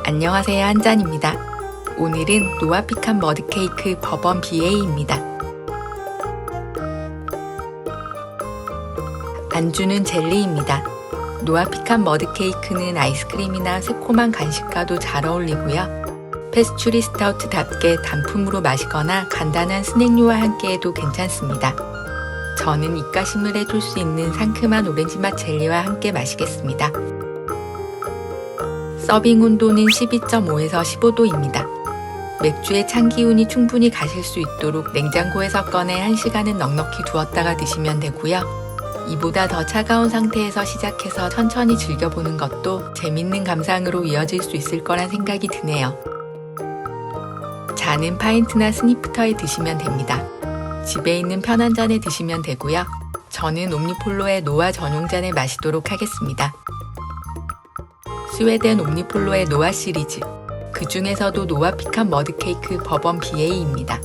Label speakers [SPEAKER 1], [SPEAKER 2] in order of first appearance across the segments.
[SPEAKER 1] 안녕하세요, 한잔입니다. 오늘은 노아 피칸 머드케이크 버번 BA입니다. 안주는 젤리입니다. 노아 피칸 머드케이크는 아이스크림이나 새콤한 간식과도 잘 어울리고요. 페스츄리 스타우트답게 단품으로 마시거나 간단한 스낵류와 함께해도 괜찮습니다. 저는 입가심을 해줄 수 있는 상큼한 오렌지 맛 젤리와 함께 마시겠습니다. 서빙 온도는 12.5에서 15도입니다. 맥주의 찬 기운이 충분히 가실 수 있도록 냉장고에서 꺼내 1시간은 넉넉히 두었다가 드시면 되고요. 이보다 더 차가운 상태에서 시작해서 천천히 즐겨보는 것도 재밌는 감상으로 이어질 수 있을 거란 생각이 드네요. 잔은 파인트나 스니프터에 드시면 됩니다. 집에 있는 편한 잔에 드시면 되고요. 저는 옴니폴로의 노아 전용 잔에 마시도록 하겠습니다. 스웨덴 옴니폴로의 노아 시리즈, 그 중에서도 노아 피칸 머드케이크 버번 BA입니다.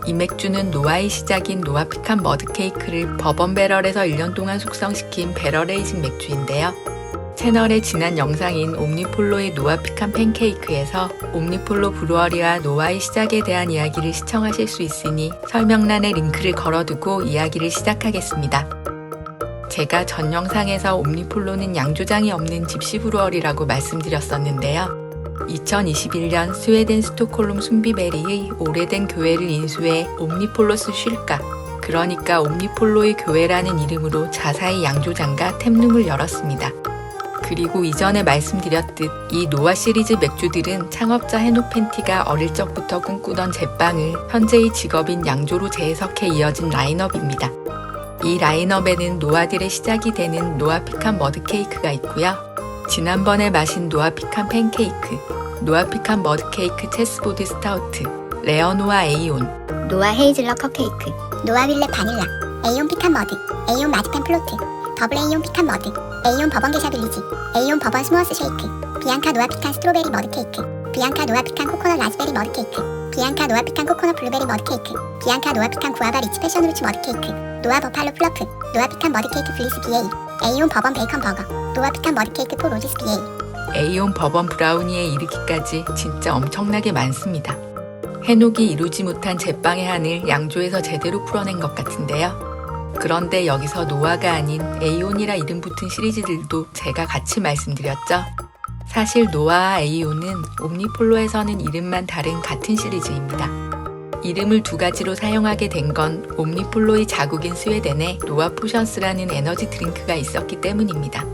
[SPEAKER 1] 이 맥주는 노아의 시작인 노아 피칸 머드케이크를 버번 배럴에서 1년 동안 숙성시킨 배럴 에이징 맥주인데요. 채널의 지난 영상인 옴니폴로의 노아 피칸 팬케이크에서 옴니폴로 브루어리와 노아의 시작에 대한 이야기를 시청하실 수 있으니 설명란에 링크를 걸어두고 이야기를 시작하겠습니다. 제가 전 영상에서 옴니폴로는 양조장이 없는 집시 브루어리라고 말씀드렸었는데요. 2021년 스웨덴 스톡홀름 순비베리의 오래된 교회를 인수해 옴니폴로스 쉴까, 그러니까 옴니폴로의 교회라는 이름으로 자사의 양조장과 탭룸을 열었습니다. 그리고 이전에 말씀드렸듯 이 노아 시리즈 맥주들은 창업자 헤노 펜티가 어릴 적부터 꿈꾸던 제빵을 현재의 직업인 양조로 재해석해 이어진 라인업입니다. 이 라인업에는 노아들의 시작이 되는 노아 피칸 머드케이크가 있고요. 지난번에 마신 노아 피칸 팬케이크, 노아 피칸 머드케이크 체스보드 스타우트, 레어노아 에이온,
[SPEAKER 2] 노아 헤이즐넛 컵케이크, 노아 윌렛 바닐라, 에이온 피칸 머드, 에이온 마지펜 플로트, 더블 에이온 피칸 머드, 에이온 버번 게샤 빌리지, 에이온 버번 스무어스 쉐이크, 비앙카 노아 피칸 스트로베리 머드케이크, 비앙카 노아 피칸 코코넛 라즈베리 머드케이크, 비앙카 노아 피칸 코코넛 블루베리 머드케이크, 비앙카 노아 피칸 구아바 리치 패션 후르츠 머드케이크, 노아 버팔로 플러프, 노아 피칸 머드케이크 블리스 BA, 에이온 버번 베이컨 버거, 노아 피칸 머드케이크 포 로지스 BA.
[SPEAKER 1] 에이온 버번 브라우니에 이르기까지 진짜 엄청나게 많습니다. 해녹이 이루지 못한 제빵의 한을 양조에서 제대로 풀어낸 것 같은데요. 그런데 여기서 노아가 아닌 에이온이라 이름 붙은 시리즈들도 제가 같이 말씀드렸죠. 사실 노아와 에이온은 옴니폴로에서는 이름만 다른 같은 시리즈입니다. 이름을 두 가지로 사용하게 된 건 옴니폴로의 자국인 스웨덴에 노아 포션스라는 에너지 드링크가 있었기 때문입니다.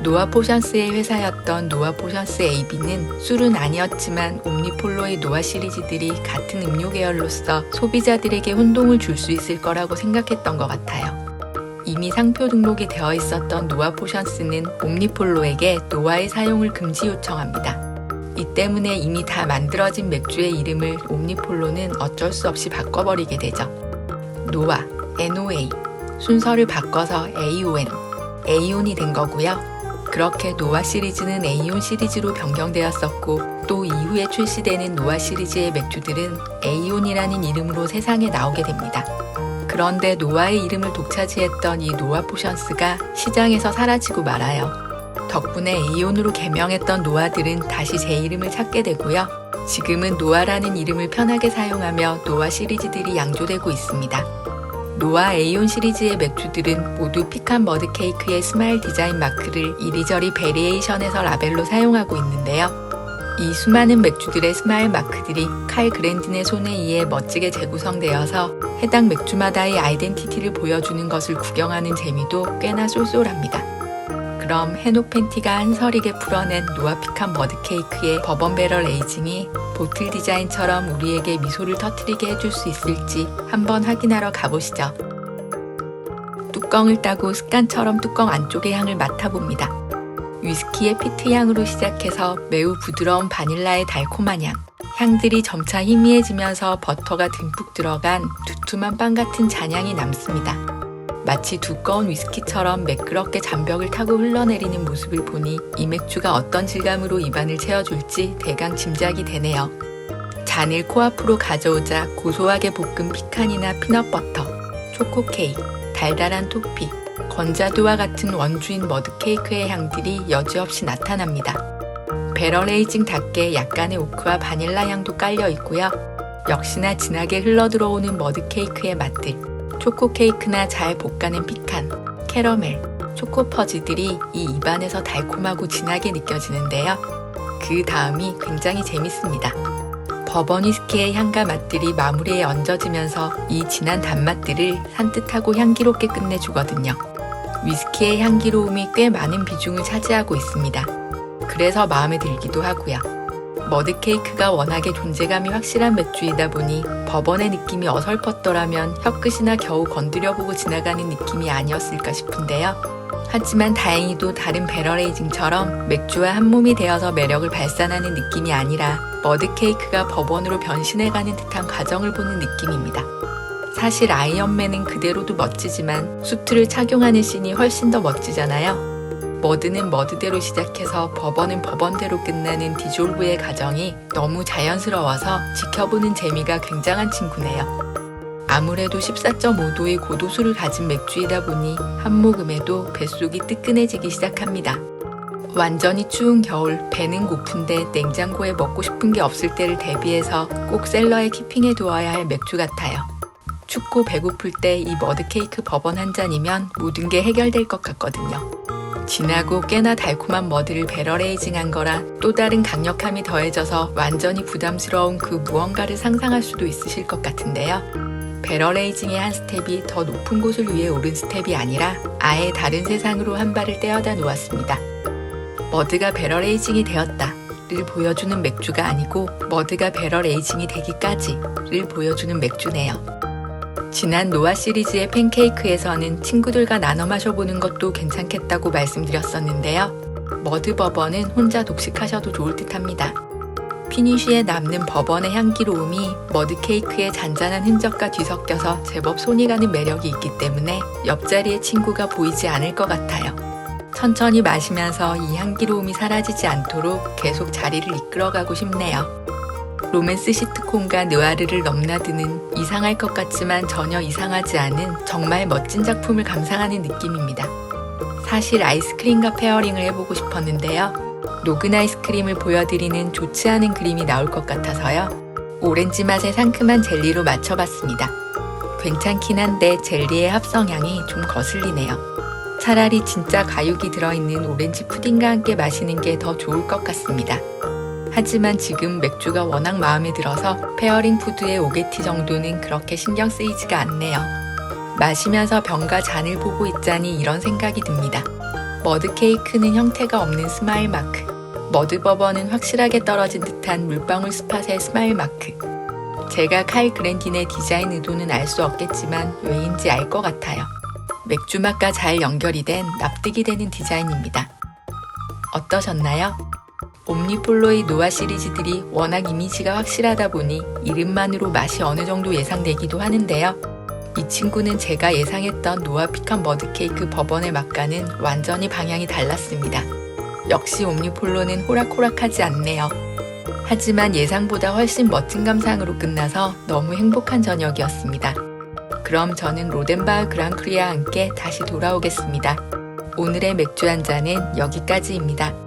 [SPEAKER 1] 노아 포션스의 회사였던 노아 포션스 AB는 술은 아니었지만 옴니폴로의 노아 시리즈들이 같은 음료 계열로서 소비자들에게 혼동을 줄 수 있을 거라고 생각했던 것 같아요. 이미 상표 등록이 되어 있었던 노아 포션스는 옴니폴로에게 노아의 사용을 금지 요청합니다. 이 때문에 이미 다 만들어진 맥주의 이름을 옴니폴로는 어쩔 수 없이 바꿔버리게 되죠. 노아, NOA, 순서를 바꿔서 AON, 에이온이 된 거고요. 그렇게 노아 시리즈는 에이온 시리즈로 변경되었었고, 또 이후에 출시되는 노아 시리즈의 맥주들은 에이온이라는 이름으로 세상에 나오게 됩니다. 그런데 노아의 이름을 독차지했던 이 노아 포션스가 시장에서 사라지고 말아요. 덕분에 에이온으로 개명했던 노아들은 다시 제 이름을 찾게 되고요. 지금은 노아라는 이름을 편하게 사용하며 노아 시리즈들이 양조되고 있습니다. 노아 에이온 시리즈의 맥주들은 모두 피칸 머드케이크의 스마일 디자인 마크를 이리저리 베리에이션에서 라벨로 사용하고 있는데요. 이 수많은 맥주들의 스마일 마크들이 칼 그랜딘의 손에 의해 멋지게 재구성되어서 해당 맥주마다의 아이덴티티를 보여주는 것을 구경하는 재미도 꽤나 쏠쏠합니다. 그럼 해녹 펜티가 한서리게 풀어낸 노아 피칸 머드케이크의 버번 배럴 에이징이 보틀 디자인처럼 우리에게 미소를 터뜨리게 해줄 수 있을지 한번 확인하러 가보시죠. 뚜껑을 따고 습관처럼 뚜껑 안쪽의 향을 맡아봅니다. 위스키의 피트 향으로 시작해서 매우 부드러운 바닐라의 달콤한 향, 향들이 점차 희미해지면서 버터가 듬뿍 들어간 두툼한 빵 같은 잔향이 남습니다. 마치 두꺼운 위스키처럼 매끄럽게 잔벽을 타고 흘러내리는 모습을 보니 이 맥주가 어떤 질감으로 입안을 채워줄지 대강 짐작이 되네요. 잔을 코앞으로 가져오자 고소하게 볶은 피칸이나 피넛버터, 초코 케이크, 달달한 토피, 건자두와 같은 원주인 머드케이크의 향들이 여지없이 나타납니다. 배럴에이징답게 약간의 오크와 바닐라 향도 깔려 있고요. 역시나 진하게 흘러들어오는 머드케이크의 맛들, 초코 케이크나 잘 볶아낸 피칸, 캐러멜, 초코 퍼즈들이 이 입안에서 달콤하고 진하게 느껴지는데요. 그 다음이 굉장히 재밌습니다. 버번 위스키의 향과 맛들이 마무리에 얹어지면서 이 진한 단맛들을 산뜻하고 향기롭게 끝내주거든요. 위스키의 향기로움이 꽤 많은 비중을 차지하고 있습니다. 그래서 마음에 들기도 하고요. 머드케이크가 워낙에 존재감이 확실한 맥주이다 보니 버번의 느낌이 어설펐더라면 혀끝이나 겨우 건드려보고 지나가는 느낌이 아니었을까 싶은데요. 하지만 다행히도 다른 배럴에이징처럼 맥주와 한몸이 되어서 매력을 발산하는 느낌이 아니라 머드케이크가 버번으로 변신해가는 듯한 과정을 보는 느낌입니다. 사실 아이언맨은 그대로도 멋지지만 수트를 착용하는 씬이 훨씬 더 멋지잖아요. 머드는 머드대로 시작해서 버번은 버번대로 끝나는 디졸브의 과정이 너무 자연스러워서 지켜보는 재미가 굉장한 친구네요. 아무래도 14.5도의 고도수를 가진 맥주이다 보니 한 모금에도 뱃속이 뜨끈해지기 시작합니다. 완전히 추운 겨울, 배는 고픈데 냉장고에 먹고 싶은 게 없을 때를 대비해서 꼭 셀러에 키핑해 두어야 할 맥주 같아요. 춥고 배고플 때 이 머드케이크 버번 한 잔이면 모든 게 해결될 것 같거든요. 진하고 꽤나 달콤한 머드를 배럴에이징한 거라 또 다른 강력함이 더해져서 완전히 부담스러운 그 무언가를 상상할 수도 있으실 것 같은데요. 배럴에이징의 한 스텝이 더 높은 곳을 위해 오른 스텝이 아니라 아예 다른 세상으로 한 발을 떼어다 놓았습니다. 머드가 배럴에이징이 되었다를 보여주는 맥주가 아니고 머드가 배럴에이징이 되기까지를 보여주는 맥주네요. 지난 노아 시리즈의 팬케이크에서는 친구들과 나눠 마셔보는 것도 괜찮겠다고 말씀드렸었는데요. 머드 버번은 혼자 독식하셔도 좋을 듯합니다. 피니쉬에 남는 버번의 향기로움이 머드케이크의 잔잔한 흔적과 뒤섞여서 제법 손이 가는 매력이 있기 때문에 옆자리의 친구가 보이지 않을 것 같아요. 천천히 마시면서 이 향기로움이 사라지지 않도록 계속 자리를 이끌어가고 싶네요. 로맨스 시트콤과 느와르를 넘나드는 이상할 것 같지만 전혀 이상하지 않은 정말 멋진 작품을 감상하는 느낌입니다. 사실 아이스크림과 페어링을 해보고 싶었는데요. 녹은 아이스크림을 보여드리는 좋지 않은 그림이 나올 것 같아서요. 오렌지 맛의 상큼한 젤리로 맞춰봤습니다. 괜찮긴 한데 젤리의 합성향이 좀 거슬리네요. 차라리 진짜 가육이 들어있는 오렌지 푸딩과 함께 마시는 게 더 좋을 것 같습니다. 하지만 지금 맥주가 워낙 마음에 들어서 페어링 푸드의 오게티 정도는 그렇게 신경 쓰이지가 않네요. 마시면서 병과 잔을 보고 있자니 이런 생각이 듭니다. 머드케이크는 형태가 없는 스마일 마크, 머드 버번은 확실하게 떨어진 듯한 물방울 스팟의 스마일 마크. 제가 칼 그랜딘의 디자인 의도는 알 수 없겠지만 왜인지 알 것 같아요. 맥주 맛과 잘 연결이 된 납득이 되는 디자인입니다. 어떠셨나요? 옴니폴로의 노아 시리즈들이 워낙 이미지가 확실하다 보니 이름만으로 맛이 어느 정도 예상되기도 하는데요. 이 친구는 제가 예상했던 노아 피칸 머드케이크 버번의 맛과는 완전히 방향이 달랐습니다. 역시 옴니폴로는 호락호락하지 않네요. 하지만 예상보다 훨씬 멋진 감상으로 끝나서 너무 행복한 저녁이었습니다. 그럼 저는 로덴바흐 그랑크리와 함께 다시 돌아오겠습니다. 오늘의 맥주 한 잔은 여기까지입니다.